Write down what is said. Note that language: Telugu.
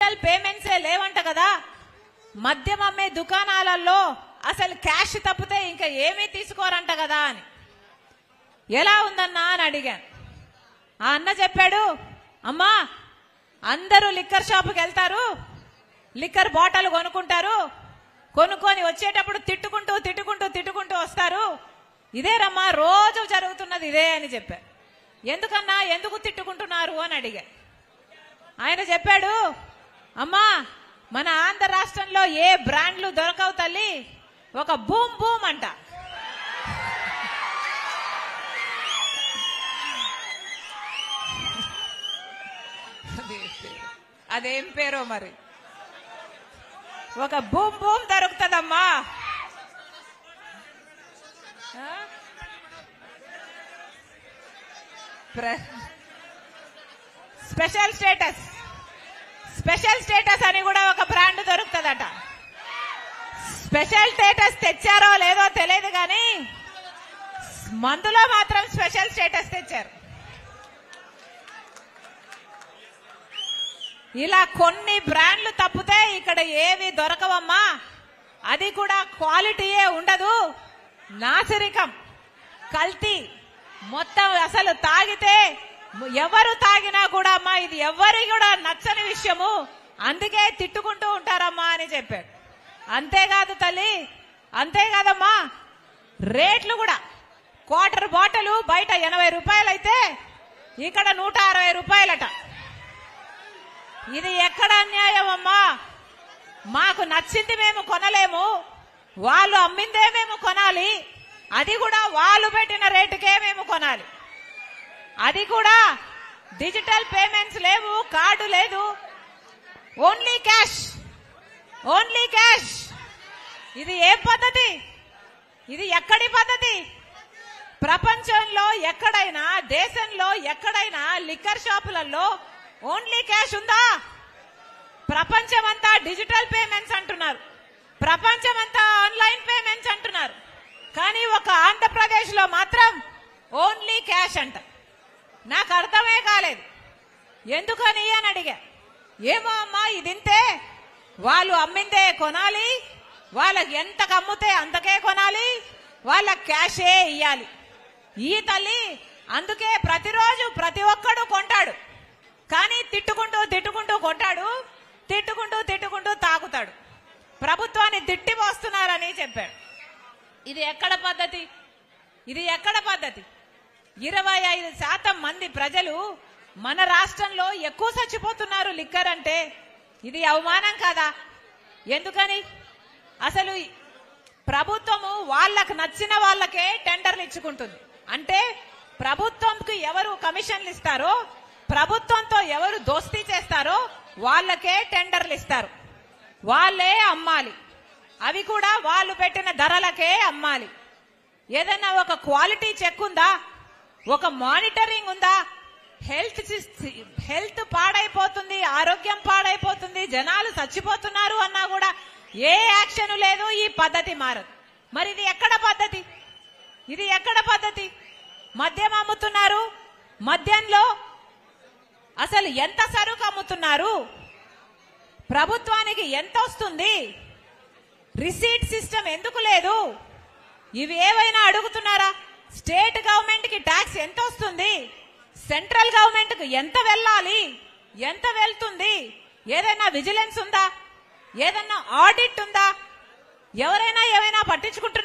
డిజిటల్ పేమెంట్సే లేవంట కదా, మద్యం అమ్మే దుకాణాలలో అసలు క్యాష్ తప్పితే ఇంకా ఏమీ తీసుకోరంట కదా అని. ఎలా ఉందన్నా అని అడిగాను. ఆ అన్న చెప్పాడు, అమ్మా అందరూ లిక్కర్ షాపుకి వెళ్తారు, లిక్కర్ బాటిల్ కొనుక్కుంటారు, కొనుక్కొని వచ్చేటప్పుడు తిట్టుకుంటూ తిట్టుకుంటూ తిట్టుకుంటూ వస్తారు, ఇదేరమ్మా రోజు జరుగుతున్నది ఇదే అని చెప్పారు. ఎందుకన్నా ఎందుకు తిట్టుకుంటున్నారు అని అడిగా. ఆయన చెప్పాడు, అమ్మా మన ఆంధ్ర రాష్ట్రంలో ఏ బ్రాండ్లు దొరకవు తల్లి, ఒక బూమ్ బూమ్ అంట. అదేం పేరో మరి, ఒక బూమ్ బూమ్ దొరుకుతుందమ్మా. స్పెషల్ స్టేటస్, స్పెషల్ స్టేటస్ అని కూడా ఒక బ్రాండ్ దొరుకుతుందట. స్పెషల్ స్టేటస్ తెచ్చారో లేదో తెలియదు కానీ మందులో మాత్రం స్పెషల్ స్టేటస్ తెచ్చారు. ఇలా కొన్ని బ్రాండ్లు తప్పితే ఇక్కడ ఏవి దొరకవమ్మా, అది కూడా క్వాలిటీయే ఉండదు, నాసిరికం, కల్తీ మొత్తం. అసలు తాగితే ఎవరు తాగినా కూడా అమ్మా ఇది ఎవరి కూడా నచ్చని విషయము, అందుకే తిట్టుకుంటూ ఉంటారమ్మా అని చెప్పాడు. అంతేకాదు తల్లి, అంతేకాదమ్మా రేట్లు కూడా, క్వార్టర్ బాటిల్ బయట 80 రూపాయలు అయితే ఇక్కడ 160 రూపాయలట. ఇది ఎక్కడ అన్యాయం అమ్మా? మాకు నచ్చింది మేము కొనలేము, వాళ్ళు అమ్మిందే మేము కొనాలి, అది కూడా వాళ్ళు పెట్టిన రేటుకే మేము కొనాలి, అది కూడా డిజిటల్ పేమెంట్స్ లేవు, కార్డు లేదు, ఓన్లీ క్యాష్, ఓన్లీ క్యాష్. ఇది ఏ పద్ధతి? ఇది ఎక్కడి పద్ధతి? ప్రపంచంలో ఎక్కడైనా, దేశంలో ఎక్కడైనా లిక్కర్ షాపులలో ఓన్లీ క్యాష్ ఉందా? ప్రపంచమంతా డిజిటల్ పేమెంట్స్ అంటున్నారు, ప్రపంచమంతా ఆన్లైన్ పేమెంట్స్ అంటున్నారు, కానీ ఒక ఆంధ్రప్రదేశ్ లో మాత్రం ఓన్లీ క్యాష్ అంట. నాకు అర్థమే కాలేదు ఎందుకని అని అడిగా. ఏమో అమ్మా ఇదింతే, వాళ్ళు అమ్మిందే కొనాలి, వాళ్ళకి ఎంతకు అమ్ముతే అంతకే కొనాలి, వాళ్ళకి క్యాషే ఇయ్యాలి. ఈ తల్లి అందుకే ప్రతిరోజు ప్రతి ఒక్కడు కొంటాడు, కానీ తిట్టుకుంటూ తిట్టుకుంటూ కొంటాడు, తిట్టుకుంటూ తిట్టుకుంటూ తాగుతాడు. ప్రభుత్వాన్ని తిట్టిపోస్తున్నారని చెప్పాడు. ఇది ఎక్కడ పద్ధతి? ఇది ఎక్కడ పద్ధతి? 25% మంది ప్రజలు మన రాష్ట్రంలో ఎక్కువ చచ్చిపోతున్నారు లిక్కర్ అంటే. ఇది అవమానం కాదా? ఎందుకని? అసలు ప్రభుత్వము వాళ్ళకు నచ్చిన వాళ్ళకే టెండర్లు ఇచ్చుకుంటుంది. అంటే ప్రభుత్వంకి ఎవరు కమిషన్లు ఇస్తారో, ప్రభుత్వంతో ఎవరు దోస్తీ చేస్తారో వాళ్ళకే టెండర్లు ఇస్తారు, వాళ్ళే అమ్మాలి, అవి కూడా వాళ్ళు పెట్టిన ధరలకే అమ్మాలి. ఏదైనా ఒక క్వాలిటీ చెక్ ఉందా? ఒక మానిటరింగ్ ఉందా? హెల్త్ పాడైపోతుంది, ఆరోగ్యం పాడైపోతుంది, జనాలు చచ్చిపోతున్నారు అన్నా కూడా ఏ యాక్షన్ లేదు, ఈ పద్ధతి మారదు. మరి ఇది ఎక్కడ పద్ధతి? ఇది ఎక్కడ పద్ధతి? మద్యం అమ్ముతున్నారు, మద్యంలో అసలు ఎంత సరుకు అమ్ముతున్నారు, ప్రభుత్వానికి ఎంత వస్తుంది, రిసీట్ సిస్టమ్ ఎందుకు లేదు, ఇవి ఏవైనా అడుగుతున్నారా? స్టేట్ గవర్నమెంట్ కి ట్యాక్స్ ఎంత వస్తుంది, సెంట్రల్ గవర్నమెంట్ కు ఎంత వెళ్ళాలి, ఎంత వెళ్తుంది, ఏదైనా విజిలెన్స్ ఉందా, ఏదైనా ఆడిట్ ఉందా, ఎవరైనా ఏమైనా పట్టించుకుంటున్నారా?